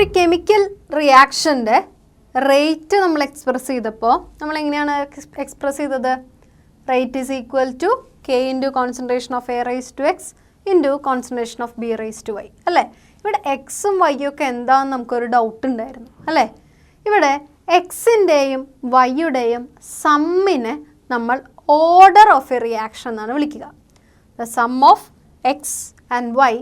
ഒരു കെമിക്കൽ റിയാക്ഷൻ്റെ റേറ്റ് നമ്മൾ എക്സ്പ്രസ് ചെയ്തപ്പോൾ നമ്മൾ എങ്ങനെയാണ് എക്സ്പ്രസ് ചെയ്തത്? Rate is equal to K into concentration of A raise to X into concentration of B raise to Y അല്ലേ? ഇവിടെ എക്സും വൈയും ഒക്കെ എന്താണെന്ന് നമുക്കൊരു ഡൗട്ട് ഉണ്ടായിരുന്നു അല്ലേ? ഇവിടെ എക്സിൻ്റെയും വൈയുടെയും സമ്മിനെ നമ്മൾ ഓർഡർ ഓഫ് എ റിയാക്ഷൻ എന്നാണ് വിളിക്കുക. The sum of X and Y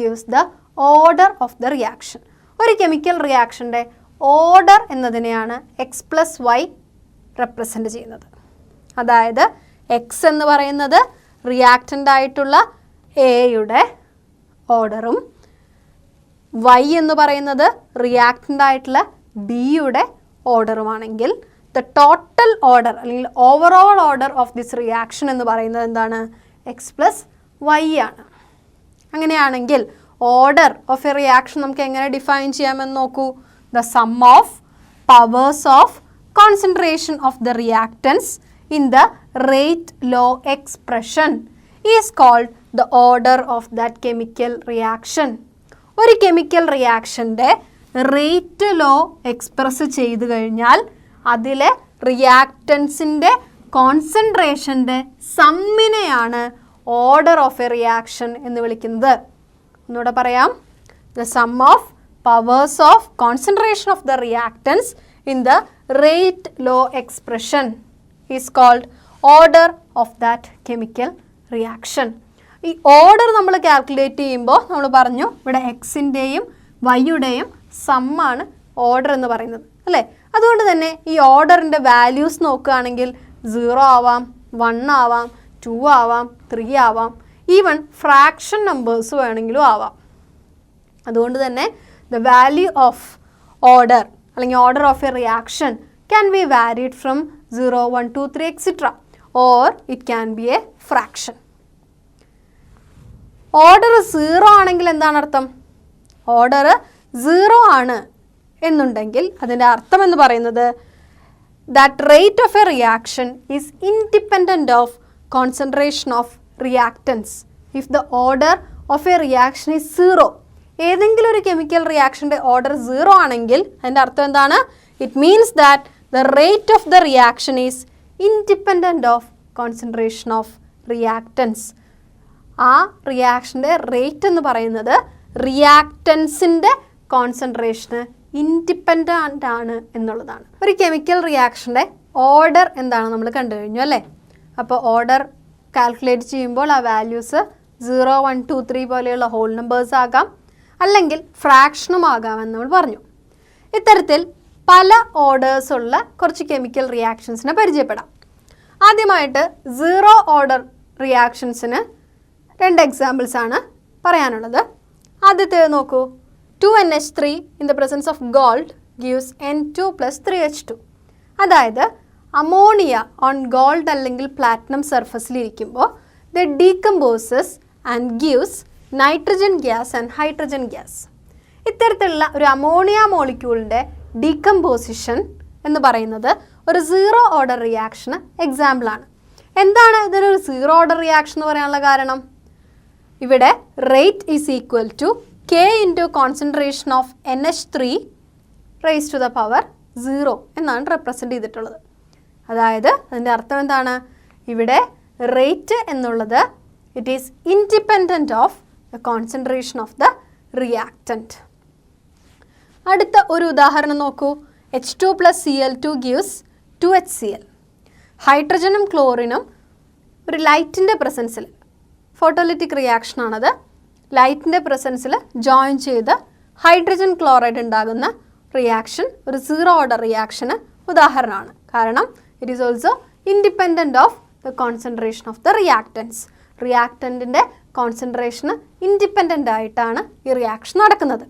gives the order of the reaction. ഒരു കെമിക്കൽ റിയാക്ഷൻ്റെ ഓർഡർ എന്നതിനെയാണ് എക്സ് പ്ലസ് വൈ റെപ്രസെൻ്റ് ചെയ്യുന്നത്. അതായത് എക്സ് എന്ന് പറയുന്നത് റിയാക്റ്റൻ്റ് ആയിട്ടുള്ള എയുടെ ഓർഡറും വൈ എന്ന് പറയുന്നത് റിയാക്റ്റൻ്റ് ആയിട്ടുള്ള ബിയുടെ ഓർഡറുമാണെങ്കിൽ ദ ടോട്ടൽ ഓർഡർ അല്ലെങ്കിൽ overall order of this reaction എന്ന് പറയുന്നത് എന്താണ്? എക്സ് പ്ലസ് വൈ ആണ്. അങ്ങനെയാണെങ്കിൽ ഓർഡർ ഓഫ് എ റിയാക്ഷൻ നമുക്ക് എങ്ങനെ ഡിഫൈൻ ചെയ്യാമെന്ന് നോക്കൂ. The sum of powers of concentration of the reactance in the rate law expression is called the order of that chemical reaction. ഒരു കെമിക്കൽ റിയാക്ഷൻ്റെ rate law express ചെയ്തു കഴിഞ്ഞാൽ അതിലെ റിയാക്റ്റൻസിൻ്റെ കോൺസെൻട്രേഷൻ്റെ സമ്മിനെയാണ് ഓർഡർ ഓഫ് എ റിയാക്ഷൻ എന്ന് വിളിക്കുന്നത്. ഒന്നുകൂടെ പറയാം. The sum of powers of concentration of the reactants in the rate law expression is called order of that chemical reaction. ഈ ഓർഡർ നമ്മൾ കാൽക്കുലേറ്റ് ചെയ്യുമ്പോൾ നമ്മൾ പറഞ്ഞു ഇവിടെ എക്സിൻ്റെയും വൈയുടെയും സമ്മാണ് ഓർഡർ എന്ന് പറയുന്നത് അല്ലേ? അതുകൊണ്ട് തന്നെ ഈ ഓർഡറിൻ്റെ വാല്യൂസ് നോക്കുകയാണെങ്കിൽ 0 ആവാം, 1 ആവാം, 2 ആവാം, 3 ആവാം, ഈവൻ ഫ്രാക്ഷൻ നമ്പേഴ്സ് വേണമെങ്കിലും ആവാം. അതുകൊണ്ട് തന്നെ ദ വാല്യൂ ഓഫ് ഓർഡർ അല്ലെങ്കിൽ order of a reaction can be varied from 0, 1, 2, 3 etc. or it can be a fraction. Order 0 ആണെങ്കിൽ എന്താണ് അർത്ഥം? ഓർഡർ 0 ആണ് എന്നുണ്ടെങ്കിൽ അതിൻ്റെ അർത്ഥം എന്ന് പറയുന്നത് that rate of a reaction is independent of concentration of reactants. If the order of a reaction is 0, ഏതെങ്കിലും ഒരു കെമിക്കൽ റിയാക്ഷൻ്റെ ഓർഡർ 0 ആണെങ്കിൽ അതിൻ്റെ അർത്ഥം എന്താണ്? It means that the rate of the reaction is independent of concentration of reactants. ആ റിയാക്ഷൻ്റെ rate എന്ന് പറയുന്നത് റിയാക്റ്റൻസിൻ്റെ കോൺസെൻട്രേഷന് ഇൻഡിപെൻഡൻ്റ് ആണ് എന്നുള്ളതാണ്. ഒരു കെമിക്കൽ റിയാക്ഷൻ്റെ ഓർഡർ എന്താണ് നമ്മൾ കണ്ടു കഴിഞ്ഞു അല്ലേ? അപ്പോൾ ഓർഡർ കാൽക്കുലേറ്റ് ചെയ്യുമ്പോൾ ആ വാല്യൂസ് 0, 1, 2, 3 പോലെയുള്ള ഹോൾ നമ്പേഴ്സ് ആകാം, അല്ലെങ്കിൽ ഫ്രാക്ഷനും ആകാമെന്ന് നമ്മൾ പറഞ്ഞു. ഇത്തരത്തിൽ പല ഓർഡേഴ്സ് ഉള്ള കുറച്ച് കെമിക്കൽ റിയാക്ഷൻസിനെ പരിചയപ്പെടാം. ആദ്യമായിട്ട് 0 ഓർഡർ റിയാക്ഷൻസിന് 2 എക്സാമ്പിൾസ് ആണ് പറയാനുള്ളത്. ആദ്യത്തേത് നോക്കൂ. 2NH3 in the presence of gold gives N2 + 3H2. അതായത് അമോണിയ ഓൺ ഗോൾഡ് അല്ലെങ്കിൽ പ്ലാറ്റിനം സർഫസിലിരിക്കുമ്പോൾ the decomposes and gives nitrogen gas and hydrogen gas. ഇത്തരത്തിലുള്ള ഒരു അമോണിയ മോളിക്യൂളിൻ്റെ ഡീകമ്പോസിഷൻ എന്ന് പറയുന്നത് ഒരു 0 ഓർഡർ റിയാക്ഷന് എക്സാമ്പിളാണ്. എന്താണ് ഇതിനൊരു 0 ഓർഡർ റിയാക്ഷൻ എന്ന് പറയാനുള്ള കാരണം? ഇവിടെ rate is equal to K into concentration of NH3 raise to the power 0 എന്നാണ് റെപ്രസെൻ്റ് ചെയ്തിട്ടുള്ളത്. അതായത് അതിൻ്റെ അർത്ഥം എന്താണ്? ഇവിടെ റേറ്റ് എന്നുള്ളത് it is independent of the concentration of the reactant. അടുത്ത ഒരു ഉദാഹരണം നോക്കൂ. H2 + Cl2 gives 2HCl. ഹൈഡ്രജനും ക്ലോറിനും ഒരു ലൈറ്റിൻ്റെ പ്രസൻസിൽ, ഫോട്ടോലിറ്റിക് റിയാക്ഷനാണത്, ലൈറ്റിൻ്റെ പ്രസൻസിൽ ജോയിൻ ചെയ്ത് ഹൈഡ്രജൻ ക്ലോറൈഡ് ഉണ്ടാകുന്ന റിയാക്ഷൻ ഒരു 0 ഓർഡർ റിയാക്ഷന് ഉദാഹരണമാണ്. കാരണം it is also independent of the concentration of the reactants. റിയാക്റ്റൻറ്റിൻ്റെ കോൺസെൻട്രേഷന് ഇൻഡിപെൻഡൻ്റ് ആയിട്ടാണ് ഈ റിയാക്ഷൻ നടക്കുന്നത്.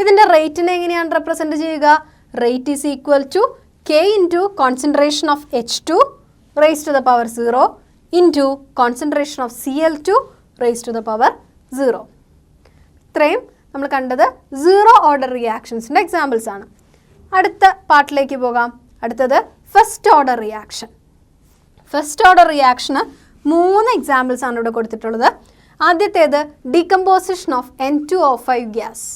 ഇതിൻ്റെ റേറ്റിനെ എങ്ങനെയാണ് റെപ്രസെൻ്റ് ചെയ്യുക? Rate is equal to K into concentration of H2 raise to the power 0 into concentration of Cl2 raise to the power 0. ഇത്രയും നമ്മൾ കണ്ടത് 0 ഓർഡർ റിയാക്ഷൻസിൻ്റെ എക്സാമ്പിൾസ് ആണ്. അടുത്ത പാർട്ടിലേക്ക് പോകാം. അടുത്തത് first order reaction. First order റിയാക്ഷന് 3 എക്സാമ്പിൾസ് ആണ് ഇവിടെ കൊടുത്തിട്ടുള്ളത്. ആദ്യത്തേത് decomposition of N2O5 gas.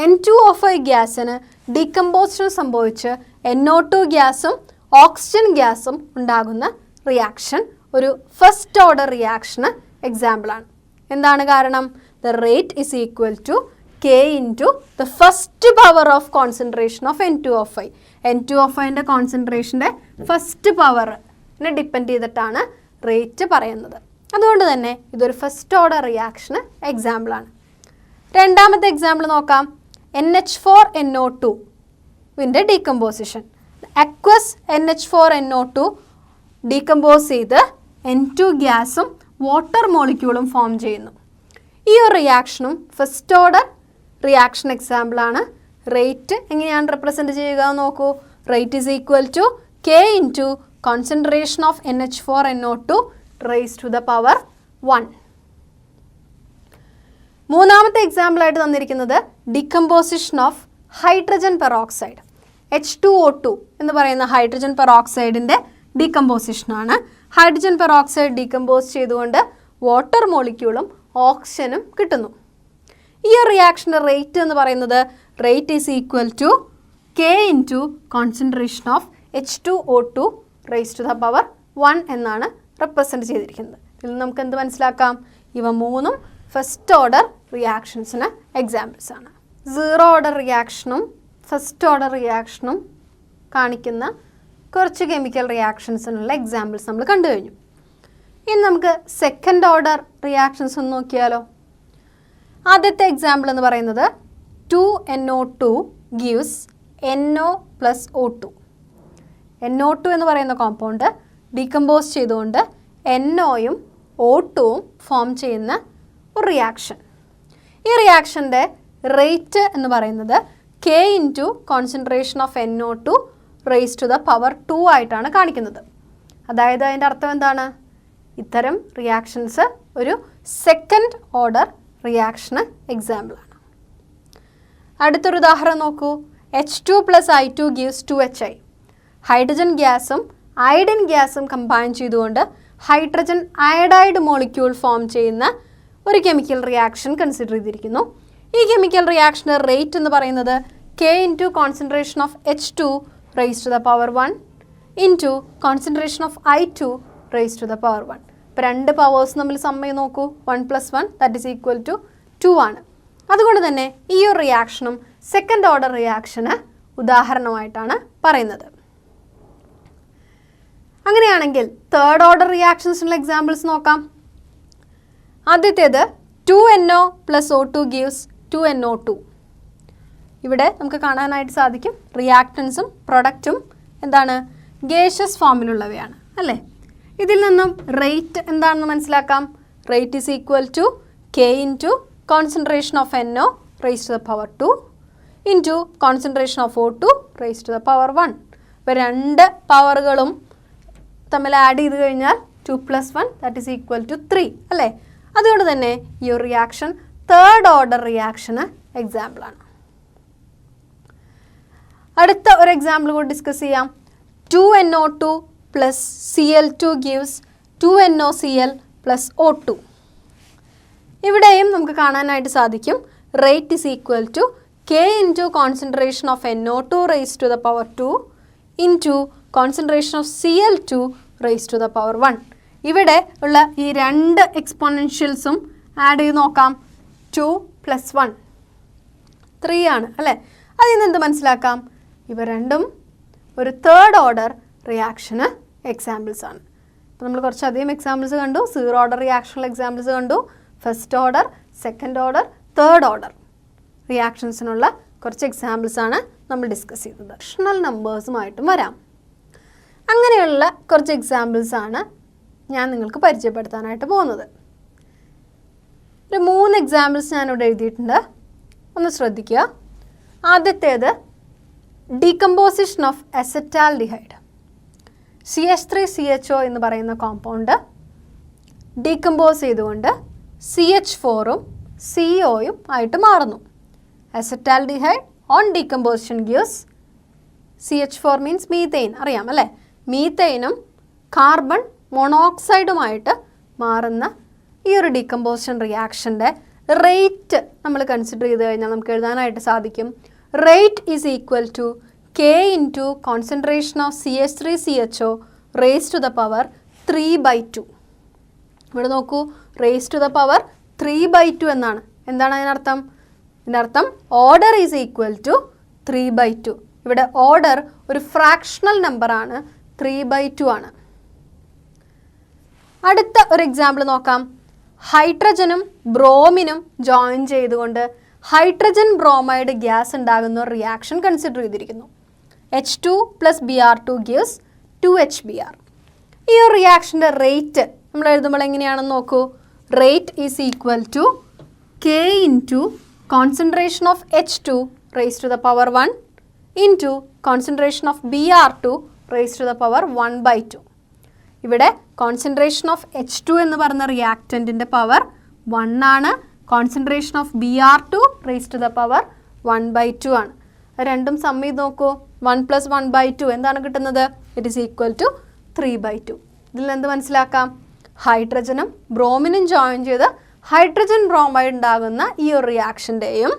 N2O5 ഗ്യാസിന് ഡീകമ്പോസിഷൻ സംഭവിച്ച് NO2 ഗ്യാസും ഓക്സിജൻ ഗ്യാസും ഉണ്ടാകുന്ന റിയാക്ഷൻ ഒരു ഫസ്റ്റ് ഓർഡർ റിയാക്ഷന് എക്സാമ്പിളാണ്. എന്താണ് കാരണം? The rate is equal to K into the first power of concentration of N2O5. N2O5ൻ്റെ കോൺസെൻട്രേഷൻ്റെ ഫസ്റ്റ് പവറിനെ ഡിപ്പെൻഡ് ചെയ്തിട്ടാണ് റേറ്റ് പറയുന്നത്. അതുകൊണ്ട് തന്നെ ഇതൊരു ഫസ്റ്റ് ഓർഡർ റിയാക്ഷന് എക്സാമ്പിളാണ്. രണ്ടാമത്തെ എക്സാമ്പിൾ നോക്കാം. NH4NO2 വിൻ്റെ decomposition. Aqueous NH4NO2 decompose ചെയ്ത് N2 ഗ്യാസും വാട്ടർ മോളിക്യൂളും ഫോം ചെയ്യുന്നു. ഈ ഒരു റിയാക്ഷനും ഫസ്റ്റ് ഓർഡർ റിയാക്ഷൻ എക്സാമ്പിളാണ്. റേറ്റ് എങ്ങനെയാണ് റെപ്രസെൻറ്റ് ചെയ്യുക നോക്കൂ. Rate is equal to K into concentration of NH4NO2 raise to the power 1. മൂന്നാമത്തെ എക്സാമ്പിളായിട്ട് തന്നിരിക്കുന്നത് decomposition of hydrogen peroxide. H2O2 എന്ന് പറയുന്ന ഹൈഡ്രജൻ പെറോക്സൈഡിൻ്റെ ഡീകമ്പോസിഷനാണ്. ഹൈഡ്രജൻ പെറോക്സൈഡ് ഡീകമ്പോസ് ചെയ്തുകൊണ്ട് വാട്ടർ മോളിക്യൂളും ഓക്സിജനും കിട്ടുന്നു. ഈ റിയാക്ഷൻ്റെ റേറ്റ് എന്ന് പറയുന്നത് rate is equal to K into concentration of H2O2 raise to the power 1 എന്നാണ് റെപ്രസെൻറ്റ് ചെയ്തിരിക്കുന്നത്. ഇതിൽ നമുക്ക് എന്ത് മനസ്സിലാക്കാം? ഇവ മൂന്നും ഫസ്റ്റ് ഓർഡർ റിയാക്ഷൻസിന് എക്സാമ്പിൾസ് ആണ്. സീറോ ഓർഡർ റിയാക്ഷനും ഫസ്റ്റ് ഓർഡർ റിയാക്ഷനും കാണിക്കുന്ന കുറച്ച് കെമിക്കൽ റിയാക്ഷൻസിനുള്ള എക്സാമ്പിൾസ് നമ്മൾ കണ്ടു കഴിഞ്ഞു. ഇനി നമുക്ക് സെക്കൻഡ് ഓർഡർ റിയാക്ഷൻസ് ഒന്ന് നോക്കിയാലോ. ആദ്യത്തെ എക്സാമ്പിൾ എന്ന് പറയുന്നത് 2NO2 gives NO plus O2. NO2 എന്ന് പറയുന്ന കോമ്പൗണ്ട് ഡീകമ്പോസ് ചെയ്തുകൊണ്ട് NOയും O2വും ഫോം ചെയ്യുന്ന ഒരു റിയാക്ഷൻ. ഈ റിയാക്ഷൻ്റെ റേറ്റ് എന്ന് പറയുന്നത് K into concentration of NO2 raise to the power 2 ആയിട്ടാണ് കാണിക്കുന്നത്. അതായത് അതിൻ്റെ അർത്ഥം എന്താണ്? ഇത്തരം റിയാക്ഷൻസ് ഒരു സെക്കൻഡ് ഓർഡർ റിയാക്ഷന് എക്സാമ്പിളാണ്. അടുത്തൊരു ഉദാഹരണം നോക്കൂ. H2 + I2 gives 2HI. Hydrogen ഗ്യാസും അയഡിൻ ഗ്യാസും കമ്പൈൻ ചെയ്തുകൊണ്ട് ഹൈഡ്രജൻ അയഡൈഡ് മോളിക്യൂൾ ഫോം ചെയ്യുന്ന ഒരു കെമിക്കൽ റിയാക്ഷൻ കൺസിഡർ ചെയ്തിരിക്കുന്നു. ഈ കെമിക്കൽ റിയാക്ഷൻ്റെ റേറ്റ് എന്ന് പറയുന്നത് K into concentration of H2 raise to the power 1 into concentration of I2 raise to the power 1. ഇപ്പോൾ രണ്ട് പവേഴ്സ് നമ്മൾ സം ചെയ്ത് നോക്കൂ. 1 + 1 ദാറ്റ് ഈസ് ഈക്വൽ ടു 2 ആണ്. അതുകൊണ്ട് തന്നെ ഈ ഒരു റിയാക്ഷനും സെക്കൻഡ് ഓർഡർ റിയാക്ഷന് ഉദാഹരണമായിട്ടാണ് പറയുന്നത്. അങ്ങനെയാണെങ്കിൽ തേർഡ് ഓർഡർ റിയാക്ഷൻസിനുള്ള എക്സാമ്പിൾസ് നോക്കാം. ആദ്യത്തേത് 2NO + O2 gives 2NO2. ഇവിടെ നമുക്ക് കാണാനായിട്ട് സാധിക്കും റിയാക്റ്റൻസും പ്രൊഡക്റ്റും എന്താണ്? ഗേഷ്യസ് ഫോമിലുള്ളവയാണ് അല്ലേ. ഇതിൽ നിന്നും റേറ്റ് എന്താണെന്ന് മനസ്സിലാക്കാം. Rate is equal to K into concentration of NO raise to the power 2 into concentration of O2 raise to the power 1. ഇപ്പോൾ രണ്ട് പവറുകളും തമ്മിൽ ആഡ് ചെയ്ത് കഴിഞ്ഞാൽ 2 + 1 ദാറ്റ് ഈസ് ഈക്വൽ ടു 3 അല്ലേ. അതുകൊണ്ട് തന്നെ ഈ ഒരു റിയാക്ഷൻ തേർഡ് ഓർഡർ റിയാക്ഷന് എക്സാമ്പിളാണ്. അടുത്ത ഒരു എക്സാമ്പിൾ കൂടി ഡിസ്കസ് ചെയ്യാം. 2NO2 + Cl2 gives 2NOCl + O2. ഇവിടെയും നമുക്ക് കാണാനായിട്ട് സാധിക്കും rate is equal to K into concentration of NO2 raise to the power 2 into concentration of Cl2 raise to the power 1. ഇവിടെ ഉള്ള ഈ രണ്ട് എക്സ്പോണൻഷ്യൽസും ആഡ് ചെയ്ത് നോക്കാം. 2 + 1 3 ആണ് അല്ലേ. അതിൽ നിന്ന് എന്ത് മനസ്സിലാക്കാം? ഇവ രണ്ടും ഒരു തേർഡ് ഓർഡർ റിയാക്ഷന് എക്സാമ്പിൾസ് ആണ്. അപ്പോൾ നമ്മൾ കുറച്ചധികം എക്സാമ്പിൾസ് കണ്ടു. സീറോ ഓർഡർ റിയാക്ഷനുള്ള എക്സാമ്പിൾസ് കണ്ടു. First order, second order, third order റിയാക്ഷൻസിനുള്ള കുറച്ച് എക്സാമ്പിൾസ് ആണ് നമ്മൾ ഡിസ്കസ് ചെയ്തത്. റേഷണൽ നമ്പേഴ്സുമായിട്ടും വരാം. അങ്ങനെയുള്ള കുറച്ച് എക്സാമ്പിൾസ് ആണ് ഞാൻ നിങ്ങൾക്ക് പരിചയപ്പെടുത്താനായിട്ട് പോകുന്നത്. ഒരു 3 എക്സാമ്പിൾസ് ഞാനിവിടെ എഴുതിയിട്ടുണ്ട്. ഒന്ന് ശ്രദ്ധിക്കുക. ആദ്യത്തേത് ഡീകമ്പോസിഷൻ ഓഫ് അസറ്റാൽഡിഹൈഡ്. CH3CHO എന്ന് പറയുന്ന കോമ്പൗണ്ട് ഡീകമ്പോസ് ചെയ്തുകൊണ്ട് CH4ഉം COയും ആയിട്ട് മാറുന്നു. Acetaldehyde on decomposition gives CH4 means methane, അറിയാം അല്ലേ. മീതെയിനും കാർബൺ മോണോക്സൈഡുമായിട്ട് മാറുന്ന ഈ ഒരു ഡീകമ്പോസിഷൻ റിയാക്ഷൻ്റെ റേറ്റ് നമ്മൾ കൺസിഡർ ചെയ്ത് കഴിഞ്ഞാൽ നമുക്ക് എഴുതാനായിട്ട് സാധിക്കും rate is equal to K into concentration of CH3CHO raise to the power 3/2. ഇവിടെ നോക്കൂ, റേസ് ടു ദ പവർ 3/2 എന്നാണ്. എന്താണ് അതിനർത്ഥം? ഇതിൻ്റെ അർത്ഥം ഓർഡർ ഈസ് ഈക്വൽ ടു 3/2. ഇവിടെ ഓർഡർ ഒരു ഫ്രാക്ഷണൽ നമ്പറാണ്, 3/2 ആണ്. അടുത്ത ഒരു എക്സാമ്പിൾ നോക്കാം. ഹൈഡ്രജനും ബ്രോമിനും ജോയിൻ ചെയ്തുകൊണ്ട് ഹൈഡ്രജൻ ബ്രോമൈഡ് ഗ്യാസ് ഉണ്ടാകുന്ന ഒരു റിയാക്ഷൻ കൺസിഡർ ചെയ്തിരിക്കുന്നു. H2 + Br2 gives 2HBr. ഈ ഒരു റിയാക്ഷൻ്റെ റേറ്റ് നമ്മൾ എഴുതുമ്പോൾ എങ്ങനെയാണെന്ന് നോക്കൂ. Rate is equal to K into concentration of H2 raise to the power 1 into concentration of Br2 raise to the power 1/2. ഇവിടെ കോൺസെൻട്രേഷൻ ഓഫ് H2 എന്ന് പറയുന്ന റിയാക്റ്റൻറ്റിൻ്റെ പവർ 1 ആണ്. Concentration of Br2 raise to the power 1/2 ആണ്. രണ്ടും some ചെയ്ത് നോക്കൂ. 1 + 1/2 എന്താണ് കിട്ടുന്നത്? It is equal to 3/2. ഇതിൽ എന്ത് മനസ്സിലാക്കാം? ഹൈഡ്രജനും ബ്രോമിനും ജോയിൻ ചെയ്ത് ഹൈഡ്രജൻ ബ്രോമൈഡ് ഉണ്ടാകുന്ന ഈ ഒരു റിയാക്ഷൻ്റെയും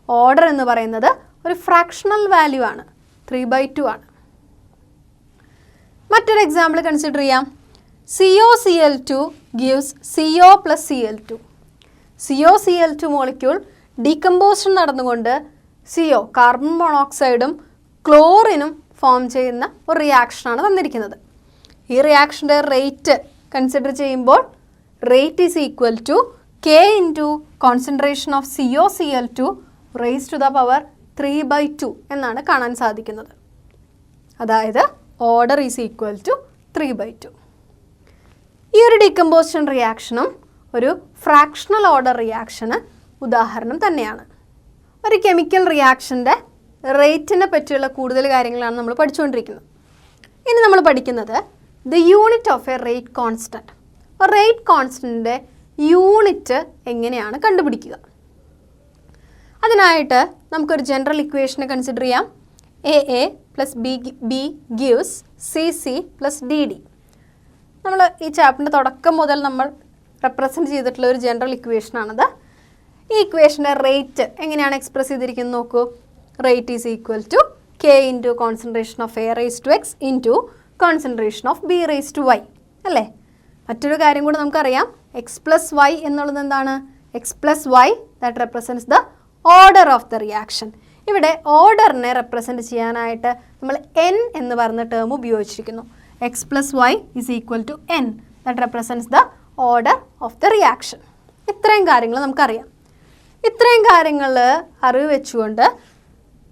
ഓർഡർ എന്ന് പറയുന്നത് ഒരു ഫ്രാക്ഷണൽ വാല്യൂ ആണ്, 3/2 ആണ്. മറ്റൊരു എക്സാമ്പിൾ കൺസിഡർ ചെയ്യാം. COCl2 gives CO + Cl2. COCl2 molecule decomposition നടന്നുകൊണ്ട് CO കാർബൺ മോണോക്സൈഡും ക്ലോറിനും ഫോം ചെയ്യുന്ന ഒരു റിയാക്ഷനാണ് തന്നിരിക്കുന്നത്. ഈ റിയാക്ഷൻ്റെ റേറ്റ് കൺസിഡർ ചെയ്യുമ്പോൾ rate is equal to K into concentration of COCl2 raise to the power 3/2 എന്നാണ് കാണാൻ സാധിക്കുന്നത്. അതായത് ഓർഡർ ഈസ് ഈക്വൽ ടു 3/2. ഈ ഒരു ഡീകമ്പോസിഷൻ റിയാക്ഷനും ഒരു ഫ്രാക്ഷണൽ ഓർഡർ റിയാക്ഷന് ഉദാഹരണം തന്നെയാണ്. ഒരു കെമിക്കൽ റിയാക്ഷൻ്റെ റേറ്റിനെ പറ്റിയുള്ള കൂടുതൽ കാര്യങ്ങളാണ് നമ്മൾ പഠിച്ചുകൊണ്ടിരിക്കുന്നത്. ഇനി നമ്മൾ പഠിക്കുന്നത് the unit of a rate constant. Rate കോൺസ്റ്റൻറ്റിൻ്റെ യൂണിറ്റ് എങ്ങനെയാണ് കണ്ടുപിടിക്കുക? അതിനായിട്ട് നമുക്കൊരു ജനറൽ ഇക്വേഷനെ കൺസിഡർ ചെയ്യാം. AA + B gives CC + DD. നമ്മൾ ഈ ചാപ്റ്ററിൻ്റെ തുടക്കം മുതൽ നമ്മൾ റെപ്രസെൻറ്റ് ചെയ്തിട്ടുള്ള ഒരു ജനറൽ ഇക്വേഷനാണത്. ഈ ഇക്വേഷൻ്റെ റേറ്റ് എങ്ങനെയാണ് എക്സ്പ്രസ് ചെയ്തിരിക്കുന്നത് നോക്കൂ. Rate is equal to K into concentration of A raise to X into concentration of B raise to Y അല്ലേ? മറ്റൊരു കാര്യം കൂടി നമുക്കറിയാം. X + Y എന്നുള്ളത് എന്താണ്? X + Y that represents the order of the reaction. ഇവിടെ ഓർഡറിനെ റെപ്രസെൻറ്റ് ചെയ്യാനായിട്ട് നമ്മൾ N എന്ന് പറയുന്ന ടേം ഉപയോഗിച്ചിരിക്കുന്നു. X + Y is equal to N that represents the order of the reaction. ഇത്രയും കാര്യങ്ങൾ നമുക്കറിയാം. ഇത്രയും കാര്യങ്ങൾ അറിവ് വെച്ചുകൊണ്ട്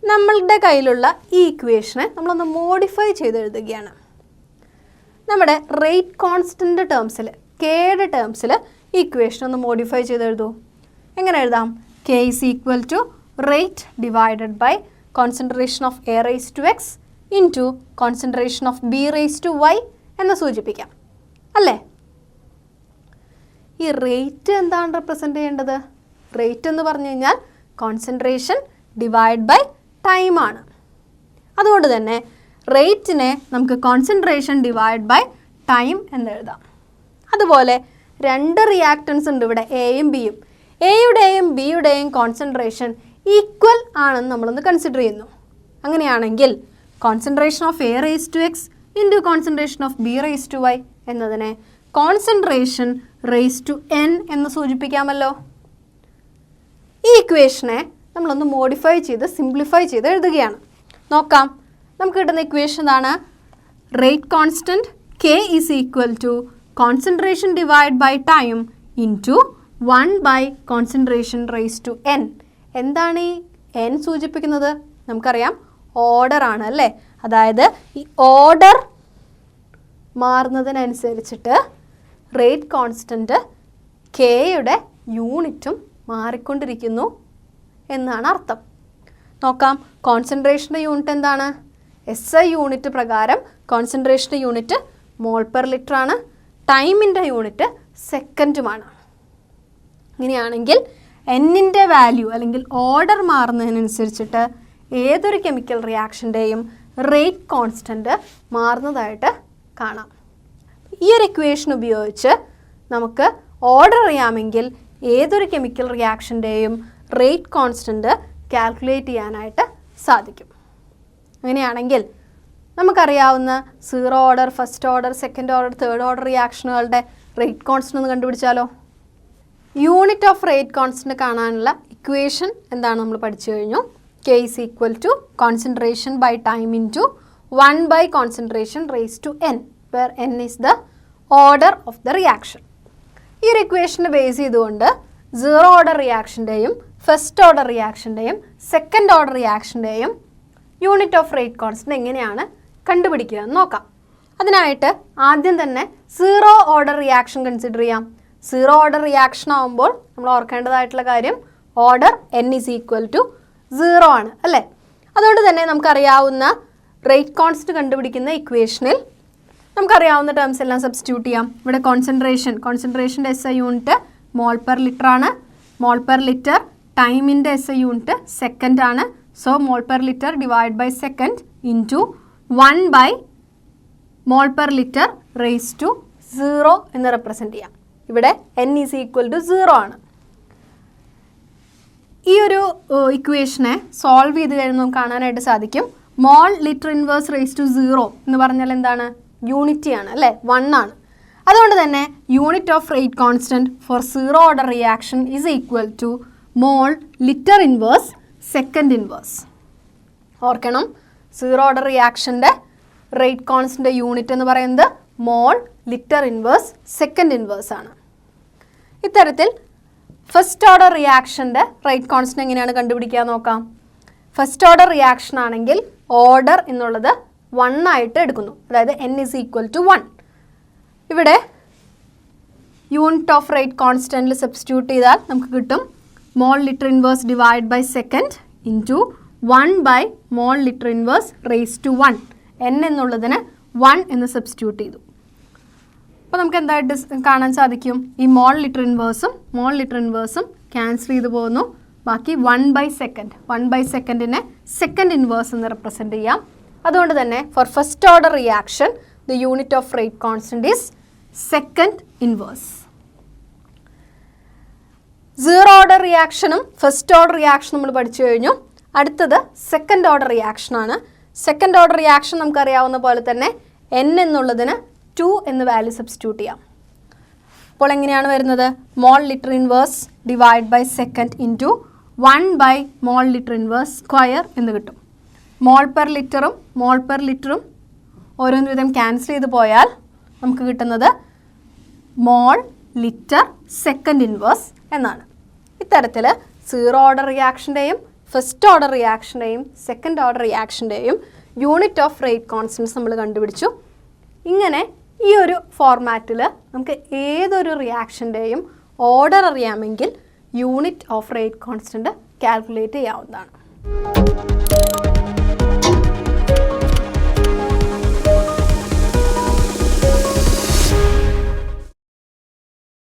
നമ്മളുടെ കയ്യിലുള്ള ഈ ഇക്വേഷനെ നമ്മളൊന്ന് മോഡിഫൈ ചെയ്ത് എഴുതുകയാണ്. നമ്മുടെ റേറ്റ് കോൺസ്റ്റൻ്റ് ടേംസിൽ കെയുടെ ടേംസിൽ ഈ ഇക്വേഷൻ ഒന്ന് മോഡിഫൈ ചെയ്ത് എഴുതൂ. എങ്ങനെ എഴുതാം? K is equal to rate divided by concentration of A raise to X into concentration of B raise to Y എന്ന് സൂചിപ്പിക്കാം അല്ലേ? ഈ റേറ്റ് എന്താണ് റെപ്രസെൻ്റ് ചെയ്യേണ്ടത്? റേറ്റ് എന്ന് പറഞ്ഞു കഴിഞ്ഞാൽ കോൺസെൻട്രേഷൻ ഡിവൈഡ് ബൈ ടൈമാണ്. അതുകൊണ്ട് തന്നെ റേറ്റിനെ നമുക്ക് കോൺസെൻട്രേഷൻ ഡിവൈഡ് ബൈ ടൈം എന്ന് എഴുതാം. അതുപോലെ രണ്ട് റിയാക്റ്റൻസ് ഉണ്ട് ഇവിടെ, എയും ബിയും. എയുടെയും ബിയുടെയും കോൺസെൻട്രേഷൻ ഈക്വൽ ആണെന്ന് നമ്മളൊന്ന് കൺസിഡർ ചെയ്യുന്നു. അങ്ങനെയാണെങ്കിൽ concentration of A raise to X into concentration of B raise to Y എന്നതിനെ കോൺസെൻട്രേഷൻ റേസ് ടു N എന്ന് സൂചിപ്പിക്കാമല്ലോ. ഈ ഇക്വേഷനെ നമ്മളൊന്ന് മോഡിഫൈ ചെയ്ത് സിംപ്ലിഫൈ ചെയ്ത് എഴുതുകയാണ്. നോക്കാം. നമുക്ക് കിട്ടുന്ന ഇക്വേഷൻ ആണ് rate constant K is equal to concentration divide by time into 1 / concentration raise to N. എന്താണ് ഈ N സൂചിപ്പിക്കുന്നത്? നമുക്കറിയാം ഓർഡർ ആണ് അല്ലേ? അതായത് ഈ ഓർഡർ മാറുന്നതിനനുസരിച്ചിട്ട് റേറ്റ് കോൺസ്റ്റൻറ്റ് Kയുടെ യൂണിറ്റും മാറിക്കൊണ്ടിരിക്കുന്നു എന്നാണ് അർത്ഥം. നോക്കാം. കോൺസെൻട്രേഷൻ്റെ യൂണിറ്റ് എന്താണ്? SI യൂണിറ്റ് പ്രകാരം കോൺസെൻട്രേഷൻ്റെ യൂണിറ്റ് മോൾ പെർ ലിറ്റർ ആണ്. ടൈമിൻ്റെ യൂണിറ്റ് സെക്കൻഡുമാണ്. ഇങ്ങനെയാണെങ്കിൽ എന്നിൻ്റെ വാല്യൂ അല്ലെങ്കിൽ ഓർഡർ മാറുന്നതിനനുസരിച്ചിട്ട് ഏതൊരു കെമിക്കൽ റിയാക്ഷൻ്റെയും റേറ്റ് കോൺസ്റ്റൻറ്റ് മാറുന്നതായിട്ട് കാണാം. ഈ ഒരു ഇക്വേഷൻ ഉപയോഗിച്ച് നമുക്ക് ഓർഡർ അറിയാമെങ്കിൽ ഏതൊരു കെമിക്കൽ റിയാക്ഷൻ്റെയും റേറ്റ് കോൺസ്റ്റൻറ്റ് കാൽക്കുലേറ്റ് ചെയ്യാനായിട്ട് സാധിക്കും. അങ്ങനെയാണെങ്കിൽ നമുക്കറിയാവുന്ന zero order, first order, second order, third order റിയാക്ഷനുകളുടെ റേറ്റ് കോൺസ്റ്റൻ്റ് ഒന്ന് കണ്ടുപിടിച്ചാലോ? യൂണിറ്റ് ഓഫ് റേറ്റ് കോൺസ്റ്റൻ്റ് കാണാനുള്ള ഇക്വേഷൻ എന്താണ് നമ്മൾ പഠിച്ചു കഴിഞ്ഞു. K is equal to concentration by time into 1 by concentration raised to n, where n is the order of the reaction. ഈ ഒരു ഇക്വേഷനെ ബേസ് ചെയ്തുകൊണ്ട് സീറോ ഓർഡർ റിയാക്ഷൻ്റെയും ഫസ്റ്റ് ഓർഡർ റിയാക്ഷൻ്റെയും സെക്കൻഡ് ഓർഡർ റിയാക്ഷൻ്റെയും യൂണിറ്റ് ഓഫ് റേറ്റ് കോൺസ്റ്റൻ്റ് എങ്ങനെയാണ് കണ്ടുപിടിക്കുക എന്ന് നോക്കാം. അതിനായിട്ട് ആദ്യം തന്നെ സീറോ ഓർഡർ റിയാക്ഷൻ കൺസിഡർ ചെയ്യാം. സീറോ ഓർഡർ റിയാക്ഷൻ ആകുമ്പോൾ നമ്മൾ ഓർക്കേണ്ടതായിട്ടുള്ള കാര്യം order n is equal to 0 ആണ് അല്ലേ. അതുകൊണ്ട് തന്നെ നമുക്കറിയാവുന്ന റേറ്റ് കോൺസ്റ്റൻറ്റ് കണ്ടുപിടിക്കുന്ന ഇക്വേഷനിൽ നമുക്കറിയാവുന്ന ടേംസ് എല്ലാം സബ്സ്റ്റിറ്റ്യൂട്ട് ചെയ്യാം. ഇവിടെ കോൺസെൻട്രേഷൻ്റെ SI unit mole per litre ആണ്. മോൾ പെർ ലിറ്റർ ടൈമിൻ്റെ SI യൂണിറ്റ് സെക്കൻഡ് ആണ്. So mole per litre divide by second into 1 by mole per litre raise to 0 എന്ന് റെപ്രസെൻറ്റ് ചെയ്യാം. ഇവിടെ n is equal to 0 ആണ്. ഈ ഒരു ഇക്വേഷനെ സോൾവ് ചെയ്ത് കഴിഞ്ഞാൽ നമുക്ക് കാണാനായിട്ട് സാധിക്കും മോൾ ലിറ്റർ ഇൻവേഴ്സ് റേസ് ടു 0 എന്ന് പറഞ്ഞാൽ എന്താണ്? യൂണിറ്റി ആണ് അല്ലേ, 1 ആണ്. അതുകൊണ്ട് തന്നെ unit of rate constant four zero order reaction is equal to mall litre inverse second inverse. ഓർക്കണം, സീറോ ഓർഡർ റിയാക്ഷൻ്റെ റേറ്റ് കോൺസ്റ്റൻ്റെ യൂണിറ്റ് എന്ന് പറയുന്നത് മോൾ ലിറ്റർ ഇൻവേഴ്സ് സെക്കൻഡ് ഇൻവേഴ്സ് ആണ്. ഇത്തരത്തിൽ ഫസ്റ്റ് ഓർഡർ റിയാക്ഷൻ്റെ റേറ്റ് കോൺസ്റ്റൻറ്റ് എങ്ങനെയാണ് കണ്ടുപിടിക്കുക നോക്കാം. ഫസ്റ്റ് ഓർഡർ റിയാക്ഷൻ ആണെങ്കിൽ order എന്നുള്ളത് 1 ആയിട്ട് എടുക്കുന്നു, അതായത് n is equal to 1. ഇവിടെ യൂണിറ്റ് ഓഫ് റേറ്റ് കോൺസ്റ്റൻറ്റിൽ സബ്സ്റ്റിറ്റ്യൂട്ട് ചെയ്താൽ നമുക്ക് കിട്ടും mole litre inverse divide by second into 1 by mole litre inverse raise to 1. n എന്നുള്ളതിന് 1 എന്ന് സബ്സ്റ്റിറ്റ്യൂട്ട് ചെയ്തു. അപ്പോൾ നമുക്ക് എന്തായിട്ട് കാണാൻ സാധിക്കും? ഈ മോൾ ലിറ്റർ ഇൻവേഴ്സും ക്യാൻസൽ ചെയ്ത് പോകുന്നു. ബാക്കി 1 ബൈ സെക്കൻഡ്, 1 ബൈ സെക്കൻഡിനെ സെക്കൻഡ് ഇൻവേഴ്സ് എന്ന് റെപ്രസെൻറ്റ് ചെയ്യാം. അതുകൊണ്ട് തന്നെ for first order reaction the unit of rate constant is second inverse. Zero order റിയാക്ഷനും ഫസ്റ്റ് ഓർഡർ റിയാക്ഷനും നമ്മൾ പഠിച്ചു കഴിഞ്ഞു. അടുത്തത് സെക്കൻഡ് ഓർഡർ റിയാക്ഷനാണ്. സെക്കൻഡ് ഓർഡർ റിയാക്ഷൻ നമുക്കറിയാവുന്ന പോലെ തന്നെ n എന്നുള്ളതിന് 2 എന്ന് വാല്യൂ സബ്സ്റ്റിറ്റ്യൂട്ട് ചെയ്യാം. അപ്പോൾ എങ്ങനെയാണ് വരുന്നത്? Mole litre inverse divide by second into 1 by mole litre inverse square എന്ന് കിട്ടും. മോൾ പെർ ലിറ്ററും ഓരോന്ന് വിധം ക്യാൻസൽ ചെയ്ത് പോയാൽ നമുക്ക് കിട്ടുന്നത് മോൾ ലിറ്റർ സെക്കൻഡ് ഇൻവേഴ്സ് എന്നാണ്. ഇത്തരത്തിൽ സീറോ ഓർഡർ റിയാക്ഷൻ്റെയും ഫസ്റ്റ് ഓർഡർ റിയാക്ഷൻ്റെയും സെക്കൻഡ് ഓർഡർ റിയാക്ഷൻ്റെയും യൂണിറ്റ് ഓഫ് റേറ്റ് കോൺസ്റ്റൻറ്റ്സ് നമ്മൾ കണ്ടുപിടിച്ചു. ഇങ്ങനെ ഈ ഒരു ഫോർമാറ്റിൽ നമുക്ക് ഏതൊരു റിയാക്ഷൻ്റെയും ഓർഡർ അറിയാമെങ്കിൽ unit of rate constant calculate ചെയ്യാവുന്നതാണ്.